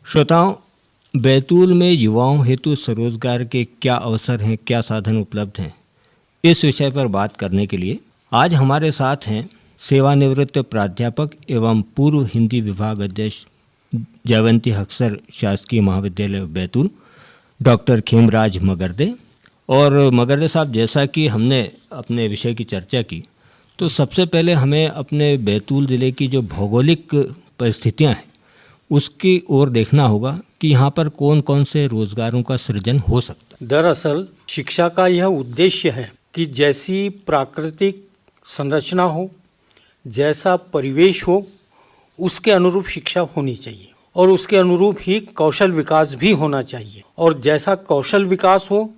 श्रोताओं, बैतूल में युवाओं हेतु स्वरोजगार के क्या अवसर हैं, क्या साधन उपलब्ध हैं, इस विषय पर बात करने के लिए आज हमारे साथ हैं सेवानिवृत्त प्राध्यापक एवं पूर्व हिंदी विभाग अध्यक्ष जयवंती हक्सर शासकीय महाविद्यालय बैतूल डॉक्टर खेमराज मगरदे। और मगरदे साहब, जैसा कि हमने अपने विषय की चर्चा की, तो सबसे पहले हमें अपने बैतूल ज़िले की जो भौगोलिक परिस्थितियां हैं उसकी ओर देखना होगा कि यहाँ पर कौन कौन से रोजगारों का सृजन हो सकता है। दरअसल शिक्षा का यह उद्देश्य है कि जैसी प्राकृतिक संरचना हो, जैसा परिवेश हो, उसके अनुरूप शिक्षा होनी चाहिए और उसके अनुरूप ही कौशल विकास भी होना चाहिए, और जैसा कौशल विकास हो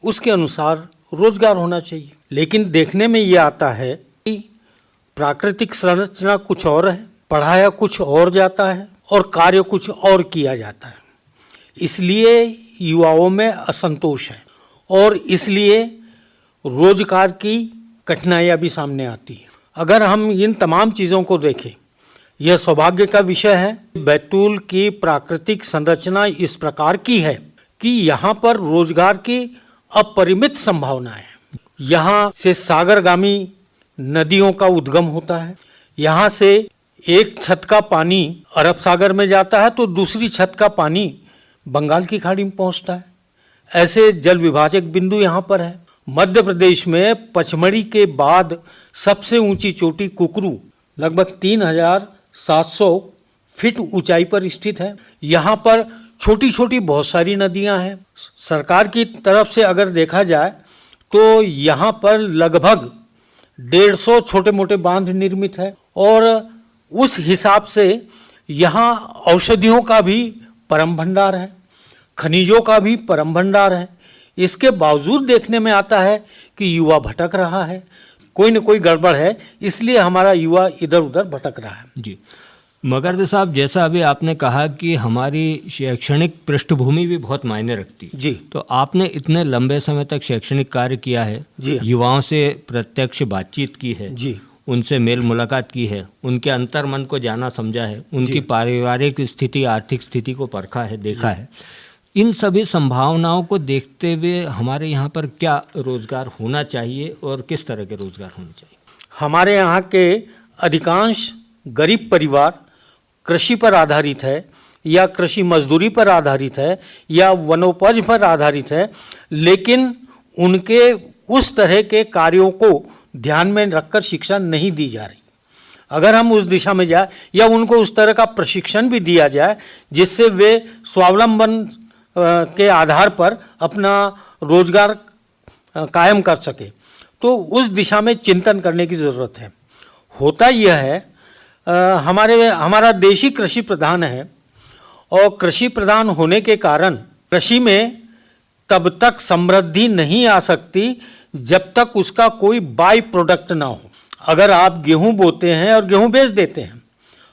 उसके अनुसार रोजगार होना चाहिए। लेकिन देखने में ये आता है कि प्राकृतिक संरचना कुछ और है, पढ़ाया कुछ और जाता है और कार्य कुछ और किया जाता है। इसलिए युवाओं में असंतोष है और इसलिए रोजगार की कठिनाइयाँ भी सामने आती हैं। अगर हम इन तमाम चीज़ों को देखें, यह सौभाग्य का विषय है। बैतूल की प्राकृतिक संरचना इस प्रकार की है कि यहाँ पर रोजगार की अपरिमित संभावनाएं हैं। यहाँ से सागरगामी नदियों का उद्गम होता है। यहाँ से एक छत का पानी अरब सागर में जाता है तो दूसरी छत का पानी बंगाल की खाड़ी में पहुँचता है। ऐसे जल विभाजक बिंदु यहाँ पर है। मध्य प्रदेश में पचमढ़ी के बाद सबसे ऊंची चोटी कुकरू लगभग 3700 फीट ऊंचाई पर स्थित है। यहाँ पर छोटी छोटी बहुत सारी नदियाँ हैं। सरकार की तरफ से अगर देखा जाए तो यहाँ पर लगभग 150 छोटे मोटे बांध निर्मित है और उस हिसाब से यहाँ औषधियों का भी परम भंडार है, खनिजों का भी परम भंडार है। इसके बावजूद देखने में आता है कि युवा भटक रहा है, कोई न कोई गड़बड़ है, इसलिए हमारा युवा इधर उधर भटक रहा है। जी मगरदे साहब, जैसा अभी आपने कहा कि हमारी शैक्षणिक पृष्ठभूमि भी बहुत मायने रखती है। जी, तो आपने इतने लंबे समय तक शैक्षणिक कार्य किया है, जी, युवाओं से प्रत्यक्ष बातचीत की है, जी, उनसे मेल मुलाकात की है, उनके अंतर्मन को जाना समझा है, उनकी पारिवारिक स्थिति, आर्थिक स्थिति को परखा है, देखा है। इन सभी संभावनाओं को देखते हुए हमारे यहाँ पर क्या रोजगार होना चाहिए और किस तरह के रोजगार होने चाहिए? हमारे यहाँ के अधिकांश गरीब परिवार कृषि पर आधारित है या कृषि मजदूरी पर आधारित है या वनोपज पर आधारित है, लेकिन उनके उस तरह के कार्यों को ध्यान में रखकर शिक्षा नहीं दी जा रही। अगर हम उस दिशा में जाए या उनको उस तरह का प्रशिक्षण भी दिया जाए जिससे वे स्वावलंबन के आधार पर अपना रोजगार कायम कर सके, तो उस दिशा में चिंतन करने की ज़रूरत है। होता यह है, हमारा देश ही कृषि प्रधान है और कृषि प्रधान होने के कारण कृषि में तब तक समृद्धि नहीं आ सकती जब तक उसका कोई बाई प्रोडक्ट ना हो। अगर आप गेहूं बोते हैं और गेहूं बेच देते हैं,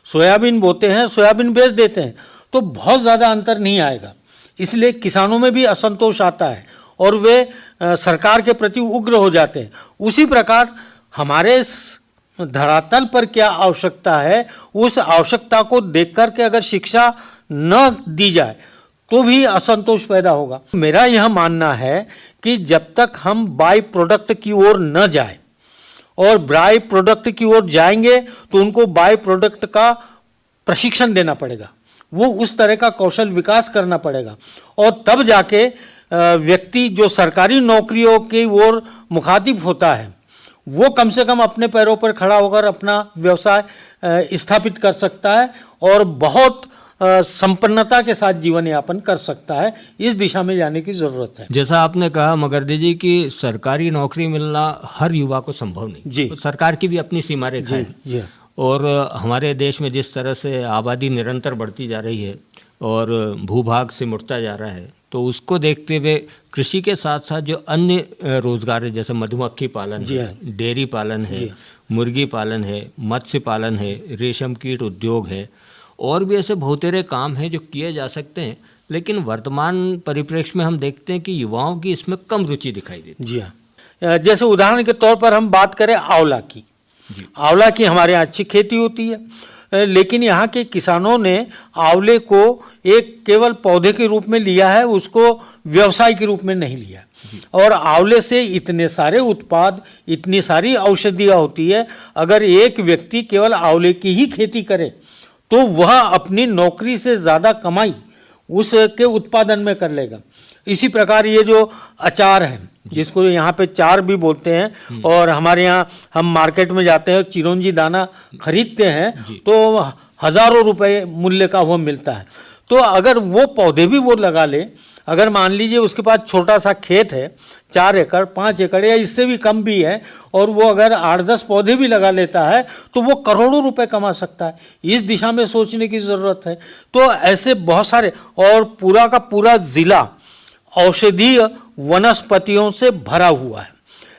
सोयाबीन बोते हैं, सोयाबीन बेच देते हैं, तो बहुत ज़्यादा अंतर नहीं आएगा। इसलिए किसानों में भी असंतोष आता है और वे सरकार के प्रति उग्र हो जाते हैं। उसी प्रकार हमारे धरातल पर क्या आवश्यकता है, उस आवश्यकता को देख कर के अगर शिक्षा न दी जाए तो भी असंतोष पैदा होगा। मेरा यह मानना है कि जब तक हम बाई प्रोडक्ट की ओर न जाए, और बाई प्रोडक्ट की ओर जाएंगे तो उनको बाई प्रोडक्ट का प्रशिक्षण देना पड़ेगा, वो उस तरह का कौशल विकास करना पड़ेगा, और तब जाके व्यक्ति जो सरकारी नौकरियों की ओर मुखातिब होता है वो कम से कम अपने पैरों पर खड़ा होकर अपना व्यवसाय स्थापित कर सकता है और बहुत संपन्नता के साथ जीवन यापन कर सकता है। इस दिशा में जाने की ज़रूरत है। जैसा आपने कहा मगरदे जी कि सरकारी नौकरी मिलना हर युवा को संभव नहीं जी, तो सरकार की भी अपनी सीमा रेखा है। जी, और हमारे देश में जिस तरह से आबादी निरंतर बढ़ती जा रही है और भूभाग से मुड़ता जा रहा है, तो उसको देखते हुए कृषि के साथ साथ जो अन्य रोजगार है, जैसे मधुमक्खी पालन है, डेयरी पालन है, मुर्गी पालन है, मत्स्य पालन है, रेशम कीट उद्योग है, और भी ऐसे बहुतेरे काम हैं जो किए जा सकते हैं। लेकिन वर्तमान परिप्रेक्ष्य में हम देखते हैं कि युवाओं की इसमें कम रुचि दिखाई देती है। जी हाँ, जैसे उदाहरण के तौर पर हम बात करें आंवला की। आंवला की हमारे यहाँ अच्छी खेती होती है, लेकिन यहाँ के किसानों ने आंवले को एक केवल पौधे के रूप में लिया है, उसको व्यवसाय के रूप में नहीं लिया। और आंवले से इतने सारे उत्पाद, इतनी सारी औषधियाँ होती है, अगर एक व्यक्ति केवल आंवले की ही खेती करे तो वह अपनी नौकरी से ज़्यादा कमाई उसके उत्पादन में कर लेगा। इसी प्रकार ये जो अचार है, जिसको यहाँ पे चार भी बोलते हैं, और हमारे यहाँ हम मार्केट में जाते हैं और चिरौंजी दाना खरीदते हैं तो हज़ारों रुपए मूल्य का वो मिलता है। तो अगर वो पौधे भी वो लगा ले, अगर मान लीजिए उसके पास छोटा सा खेत है, 4 एकड़ 5 एकड़ या इससे भी कम भी है, और वो अगर 8-10 पौधे भी लगा लेता है तो वो करोड़ों रुपए कमा सकता है। इस दिशा में सोचने की ज़रूरत है। तो ऐसे बहुत सारे, और पूरा का पूरा ज़िला औषधीय वनस्पतियों से भरा हुआ है,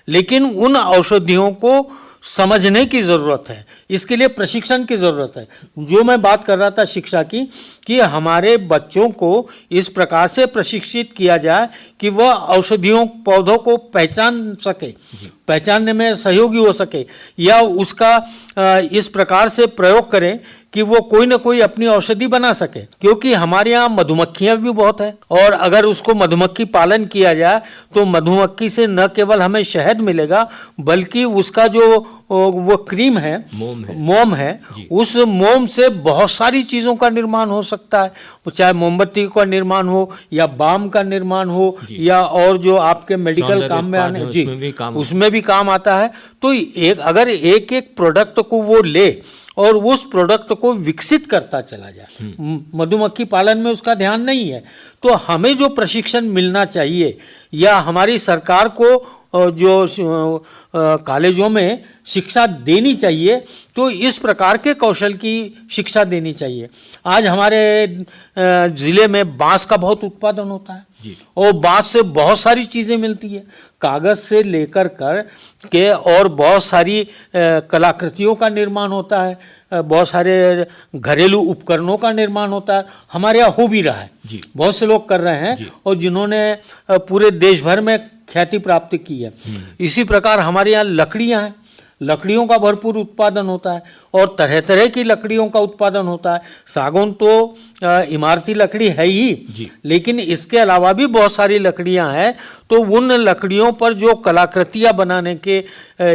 लेकिन उन औषधियों को समझने की ज़रूरत है, इसके लिए प्रशिक्षण की ज़रूरत है। जो मैं बात कर रहा था शिक्षा की, कि हमारे बच्चों को इस प्रकार से प्रशिक्षित किया जाए कि वह औषधियों पौधों को पहचान सके, पहचानने में सहयोगी हो सके, या उसका इस प्रकार से प्रयोग करें कि वो कोई ना कोई अपनी औषधि बना सके। क्योंकि हमारे यहाँ मधुमक्खियाँ भी बहुत है, और अगर उसको मधुमक्खी पालन किया जाए तो मधुमक्खी से न केवल हमें शहद मिलेगा, बल्कि उसका जो वो क्रीम है, मोम है, उस मोम से बहुत सारी चीज़ों का निर्माण हो सकता है। चाहे मोमबत्ती का निर्माण हो, या बाम का निर्माण हो, या और जो आपके मेडिकल काम में आने, उसमें भी काम आता है। तो अगर एक एक प्रोडक्ट को वो ले और उस प्रोडक्ट को विकसित करता चला जाए, मधुमक्खी पालन में उसका ध्यान नहीं है, तो हमें जो प्रशिक्षण मिलना चाहिए, या हमारी सरकार को जो कॉलेजों में शिक्षा देनी चाहिए, तो इस प्रकार के कौशल की शिक्षा देनी चाहिए। आज हमारे ज़िले में बांस का बहुत उत्पादन होता है, और बांस से बहुत सारी चीज़ें मिलती है, कागज़ से लेकर कर के, और बहुत सारी कलाकृतियों का निर्माण होता है, बहुत सारे घरेलू उपकरणों का निर्माण होता है। हमारे यहाँ हो भी रहा है, बहुत से लोग कर रहे हैं, और जिन्होंने पूरे देश भर में ख्याति प्राप्त की है। इसी प्रकार हमारे यहाँ लकड़ियाँ हैं, लकड़ियों का भरपूर उत्पादन होता है, और तरह तरह की लकड़ियों का उत्पादन होता है। सागौन तो इमारती लकड़ी है ही, लेकिन इसके अलावा भी बहुत सारी लकड़ियां हैं। तो उन लकड़ियों पर जो कलाकृतियां बनाने के,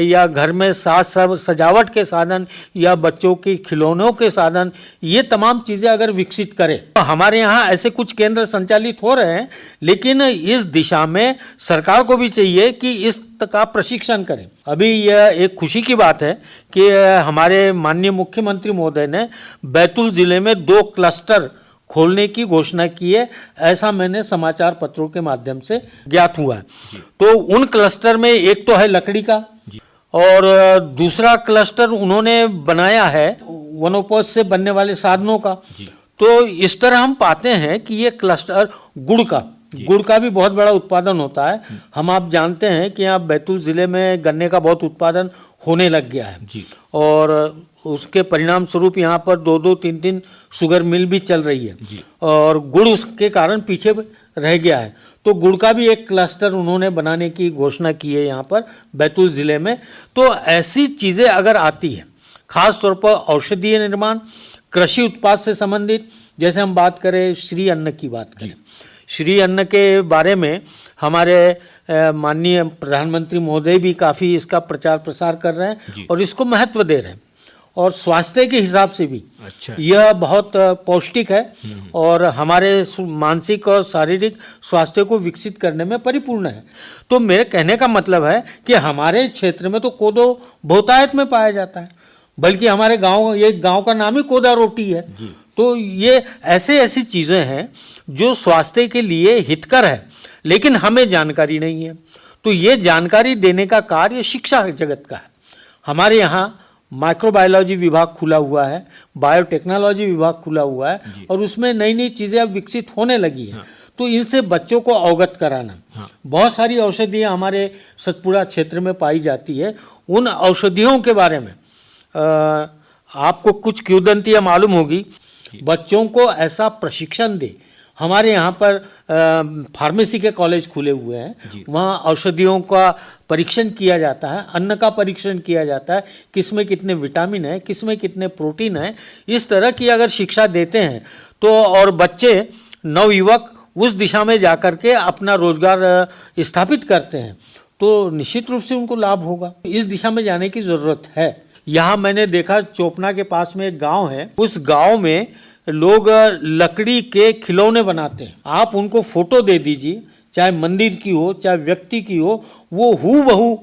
या घर में साज सजावट के साधन, या बच्चों के खिलौनों के साधन, ये तमाम चीज़ें अगर विकसित करें, तो हमारे यहाँ ऐसे कुछ केंद्र संचालित हो रहे हैं। लेकिन इस दिशा में सरकार को भी चाहिए कि इस का प्रशिक्षण करें। अभी यह एक खुशी की बात है कि हमारे माननीय मुख्यमंत्री महोदय ने बैतूल जिले में 2 क्लस्टर खोलने की घोषणा की है, ऐसा मैंने समाचार पत्रों के माध्यम से ज्ञात हुआ है। तो उन क्लस्टर में एक तो है लकड़ी का, और दूसरा क्लस्टर उन्होंने बनाया है वनोपज से बनने वाले साधनों का। तो इस तरह हम पाते हैं कि ये क्लस्टर गुड़ का भी बहुत बड़ा उत्पादन होता है। हम आप जानते हैं कि यहाँ बैतूल ज़िले में गन्ने का बहुत उत्पादन होने लग गया है, और उसके परिणाम स्वरूप यहाँ पर 2-2, 3-3 शुगर मिल भी चल रही है, और गुड़ उसके कारण पीछे रह गया है। तो गुड़ का भी एक क्लस्टर उन्होंने बनाने की घोषणा की है यहाँ पर बैतूल ज़िले में। तो ऐसी चीज़ें अगर आती हैं, खास तौर पर औषधीय निर्माण, कृषि उत्पाद से संबंधित, जैसे हम बात करें श्री अन्न की बात करें, श्री अन्न के बारे में हमारे माननीय प्रधानमंत्री महोदय भी काफ़ी इसका प्रचार प्रसार कर रहे हैं, और इसको महत्व दे रहे हैं, और स्वास्थ्य के हिसाब से भी यह बहुत पौष्टिक है, और हमारे मानसिक और शारीरिक स्वास्थ्य को विकसित करने में परिपूर्ण है। तो मेरे कहने का मतलब है कि हमारे क्षेत्र में तो कोदो बहुतायत में पाया जाता है, बल्कि हमारे गांव का नाम ही कोदा रोटी है। तो ये ऐसी चीज़ें हैं जो स्वास्थ्य के लिए हितकर है, लेकिन हमें जानकारी नहीं है। तो ये जानकारी देने का कार्य शिक्षा जगत का है। हमारे यहाँ माइक्रोबायोलॉजी विभाग खुला हुआ है, बायोटेक्नोलॉजी विभाग खुला हुआ है, और उसमें नई नई चीज़ें अब विकसित होने लगी हैं। तो इनसे बच्चों को अवगत कराना, बहुत सारी औषधियाँ हमारे सतपुड़ा क्षेत्र में पाई जाती है, उन औषधियों के बारे में आपको कुछ किंवदंतियाँ मालूम होगी। बच्चों को ऐसा प्रशिक्षण दे, हमारे यहाँ पर फार्मेसी के कॉलेज खुले हुए हैं, वहाँ औषधियों का परीक्षण किया जाता है, अन्न का परीक्षण किया जाता है, किसमें कितने विटामिन है, किसमें कितने प्रोटीन है। इस तरह की अगर शिक्षा देते हैं तो और बच्चे नवयुवक उस दिशा में जाकर के अपना रोजगार स्थापित करते हैं तो निश्चित रूप से उनको लाभ होगा। इस दिशा में जाने की ज़रूरत है। यहाँ मैंने देखा चोपना के पास में एक गांव है, उस गांव में लोग लकड़ी के खिलौने बनाते हैं। आप उनको फोटो दे दीजिए, चाहे मंदिर की हो चाहे व्यक्ति की हो, वो हूबहू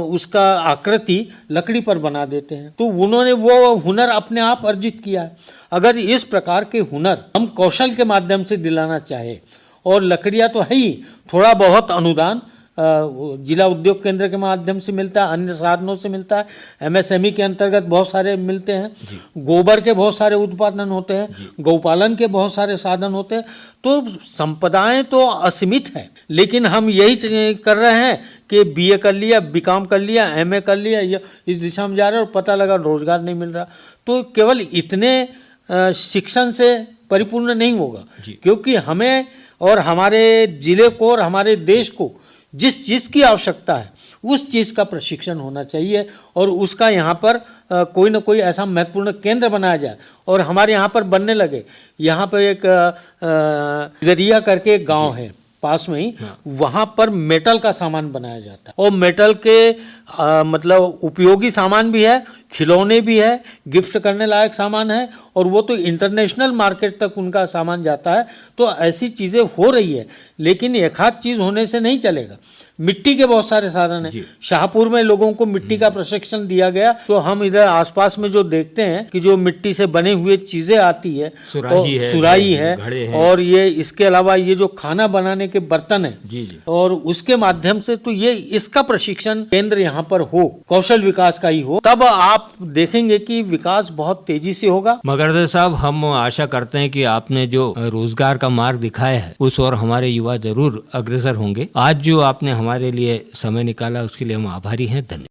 उसका आकृति लकड़ी पर बना देते हैं। तो उन्होंने वो हुनर अपने आप अर्जित किया है। अगर इस प्रकार के हुनर हम कौशल के माध्यम से दिलाना चाहे, और लकड़ियाँ तो है ही, थोड़ा बहुत अनुदान जिला उद्योग केंद्र के माध्यम से मिलता है, अन्य साधनों से मिलता है, एमएसएमई के अंतर्गत बहुत सारे मिलते हैं, गोबर के बहुत सारे उत्पादन होते हैं, गौपालन के बहुत सारे साधन होते हैं। तो संपदाएं तो असीमित हैं, लेकिन हम यही कर रहे हैं कि बीए कर लिया, बीकॉम कर लिया, एमए कर लिया, या इस दिशा में जा रहे हैं और पता लगा रोजगार नहीं मिल रहा। तो केवल इतने शिक्षण से परिपूर्ण नहीं होगा, क्योंकि हमें और हमारे जिले को और हमारे देश को जिस चीज़ की आवश्यकता है उस चीज़ का प्रशिक्षण होना चाहिए, और उसका यहाँ पर कोई ना कोई ऐसा महत्वपूर्ण केंद्र बनाया जाए। और हमारे यहाँ पर बनने लगे, यहाँ पर एक गरिया करके एक गांव है पास में ही, वहाँ पर मेटल का सामान बनाया जाता है, और मेटल के मतलब उपयोगी सामान भी है, खिलौने भी है, गिफ्ट करने लायक सामान है, और वो तो इंटरनेशनल मार्केट तक उनका सामान जाता है। तो ऐसी चीज़ें हो रही है, लेकिन एक आध चीज़ होने से नहीं चलेगा। मिट्टी के बहुत सारे साधन हैं। शाहपुर में लोगों को मिट्टी का प्रशिक्षण दिया गया, तो हम इधर आसपास में जो देखते हैं कि जो मिट्टी से बने हुए चीज़ें आती है, सुराही है, और ये इसके अलावा ये जो खाना बनाने के बर्तन है, और उसके माध्यम से तो ये इसका प्रशिक्षण केंद्र यहाँ पर हो, कौशल विकास का ही हो, तब आप देखेंगे कि विकास बहुत तेजी से होगा। मगरदर साहब, हम आशा करते हैं कि आपने जो रोजगार का मार्ग दिखाया है उस ओर हमारे युवा जरूर अग्रसर होंगे। आज जो आपने हमारे लिए समय निकाला उसके लिए हम आभारी हैं। धन्यवाद।